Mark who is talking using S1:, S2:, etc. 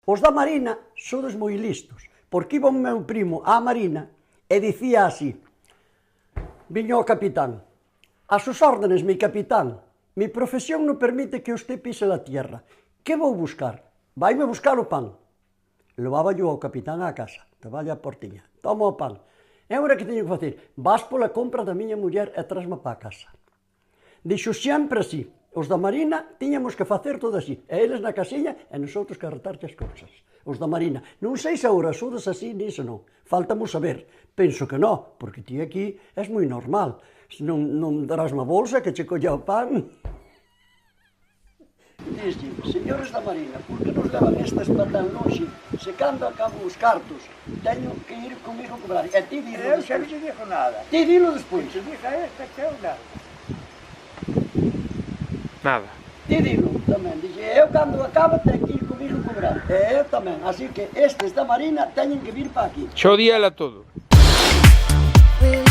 S1: Os da Marina sodes moi listos, porque iba o meu primo á Marina e dicía así, viño o capitán, a sus órdenes, mi capitán, mi profesión non permite que usted pise la tierra. Que vou buscar? Vaime buscar o pan. Levaba yo ao capitán á casa, te vaya a portiña, toma o pan. E agora que teño que facer? Vas pola compra da miña muller e trasma para a casa. Dixo sempre así, os da Marina tiñamos que facer todo así, e eles na casiña e nosotros que arretarche as cousas. Os da Marina, non sei se agora sodes así niso non, faltamos saber. Penso que non, porque ti aquí és moi normal. Se non darás unha bolsa que che colla o pan. Dixi, señores da Marina, por que nos levan estas para tan longe? Se cando acabo os cartos, teño que ir comigo a cobrar. E ti dilo
S2: Eu
S1: despois.
S2: xa non te dixo nada.
S1: Ti dilo despois.
S2: Se dixa esta que eu nada.
S3: Nada.
S1: Ti dilo tamén. Dixe, eu cando acabo teño que ir comigo a cobrar. E eu tamén. Así que estes da Marina teñen que vir para aquí.
S3: Xo di ela todo.
S4: Will